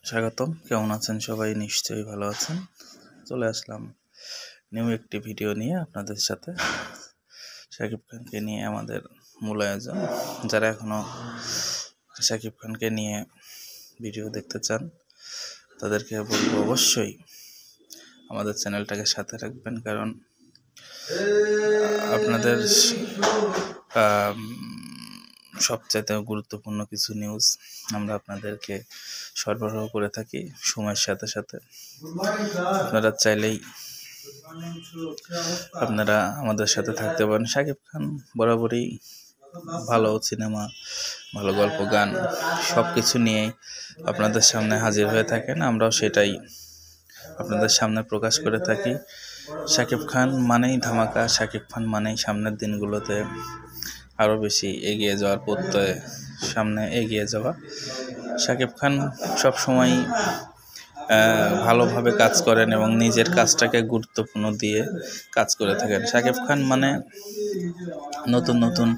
স্বাগতম। কেমন আছেন সবাই? নিশ্চয়ই ভালো আছেন। চলে আসলাম নিউ একটি ভিডিও নিয়ে আপনাদের সাথে। শাকিব খানকে নিয়ে আমাদের মূল আয়োজন। যারা এখনও শাকিব খানকে নিয়ে ভিডিও দেখতে চান তাদেরকে বলবো অবশ্যই আমাদের চ্যানেলটাকে সাথে রাখবেন, কারণ আপনাদের সবচাইতে গুরুত্বপূর্ণ কিছু নিউজ আমরা আপনাদেরকে সরবরাহ করে থাকি সময়ের সাথে সাথে। আপনারা চাইলেই আপনারা আমাদের সাথে থাকতে পারেন। শাকিব খান বরাবরই ভালো সিনেমা, ভালো গল্প, গান সব কিছু নিয়েই আপনাদের সামনে হাজির হয়ে থাকেন। আমরাও সেটাই আপনাদের সামনে প্রকাশ করে থাকি। শাকিব খান মানেই ধামাকা, শাকিব খান মানেই সামনের দিনগুলোতে আরও বেশি এগিয়ে যাওয়ার প্রত্যয়ে সামনে এগিয়ে যাওয়া। শাকিব খান সবসময় ভালোভাবে কাজ করেন এবং নিজের কাজটাকে গুরুত্বপূর্ণ দিয়ে কাজ করে থাকেন। শাকিব খান মানে নতুন নতুন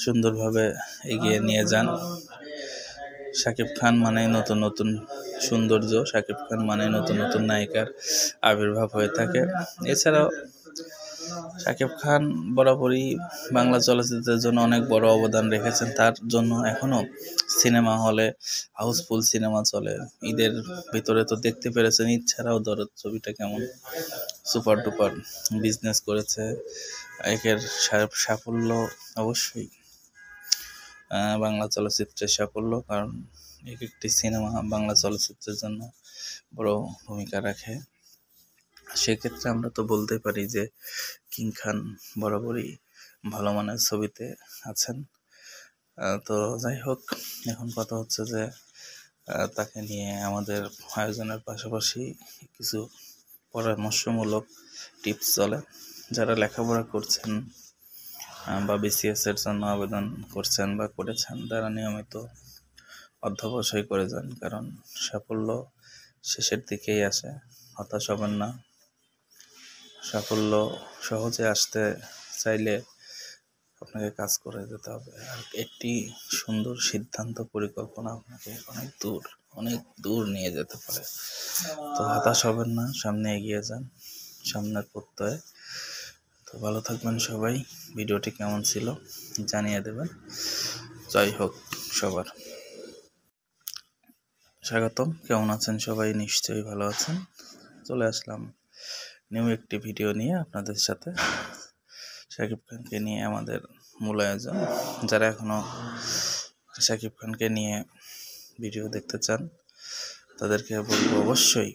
সুন্দরভাবে এগিয়ে নিয়ে যান। শাকিব খান মানে নতুন নতুন সৌন্দর্য, শাকিব খান মানে নতুন নতুন নায়িকার আবির্ভাব হয়ে থাকে। এছাড়াও শাকিব খান বরাবরই বাংলা চলচ্চিত্রের জন্য অনেক বড় অবদান রেখেছেন। তার জন্য এখনও সিনেমা হলে হাউসফুল সিনেমা চলে। ঈদের ভিতরে তো দেখতে পেরেছেন। ঈদ ছাড়াও দরদ ছবিটা কেমন সুপার ডুপার বিজনেস করেছে। একের সাফল্য অবশ্যই বাংলা চলচ্চিত্রের সাফল্য, কারণ এক একটি সিনেমা বাংলা চলচ্চিত্রের জন্য বড় ভূমিকা রাখে। সেক্ষেত্রে আমরা তো বলতে পারি যে কিং খান বরাবরই ভালো মানের ছবিতে আছেন। তো যাই হোক, এখন কথা হচ্ছে যে তাকে নিয়ে আমাদের আয়োজনের পাশাপাশি কিছু পরামর্শমূলক টিপস চলে। যারা লেখাপড়া করছেন বা বিসিএস এর জন্য আবেদন করছেন বা করেছেন, তারা নিয়মিত অধ্যবসায় করে যান, কারণ সাফল্য শেষের দিকেই আসে। হতাশ হবেন না। সাফল্য সহজে আসতে চাইলে আপনাকে কাজ করে যেতে হবে, আর একটি সুন্দর সিদ্ধান্ত পরিকল্পনা আপনাকে অনেক দূর নিয়ে যেতে পারে। তো হতাশ হবেন না, সামনে এগিয়ে যান, সামনের প্রত্যয়ে। তো ভালো থাকবেন সবাই। ভিডিওটি কেমন ছিল জানিয়ে দেবেন। জয় হোক সবার। স্বাগতম। কেমন আছেন সবাই? নিশ্চয়ই ভালো আছেন। চলে আসলাম নিউ একটি ভিডিও নিয়ে আপনাদের সাথে। শাকিব খানকে নিয়ে আমাদের মূল আয়োজন। যারা এখনও শাকিব খানকে নিয়ে ভিডিও দেখতে চান তাদেরকে বলবো অবশ্যই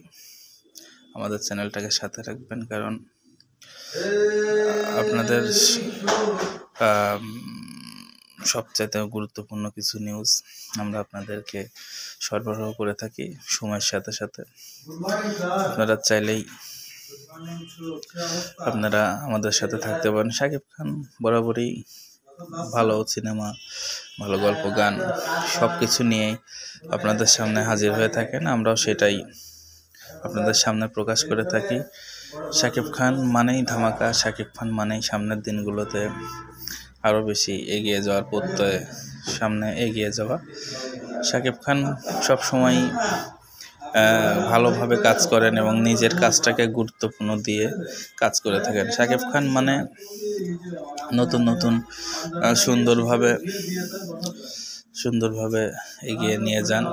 আমাদের চ্যানেলটাকে সাথে রাখবেন, কারণ আপনাদের সবচাইতে গুরুত্বপূর্ণ কিছু নিউজ আমরা আপনাদেরকে সরবরাহ করে থাকি সময়ের সাথে সাথে। আপনারা চাইলেই আপনারা আমাদের সাথে থাকতে পারেন। শাকিব খান বরাবরই ভালো সিনেমা, ভালো গল্প, গান সব কিছু নিয়েই আপনাদের সামনে হাজির হয়ে থাকেন। আমরাও সেটাই আপনাদের সামনে প্রকাশ করে থাকি। শাকিব খান মানেই ধামাকা, শাকিব খান মানেই সামনের দিনগুলোতে আরও বেশি এগিয়ে যাওয়ার প্রত্যয়ে সামনে এগিয়ে যাওয়া। শাকিব খান সবসময় ভালোভাবে কাজ করেন এবং নিজের কাজটাকে গুরুত্বপূর্ণ দিয়ে কাজ করে থাকেন। শাকিব খান মানে নতুন নতুন সুন্দরভাবে এগিয়ে নিয়ে যান।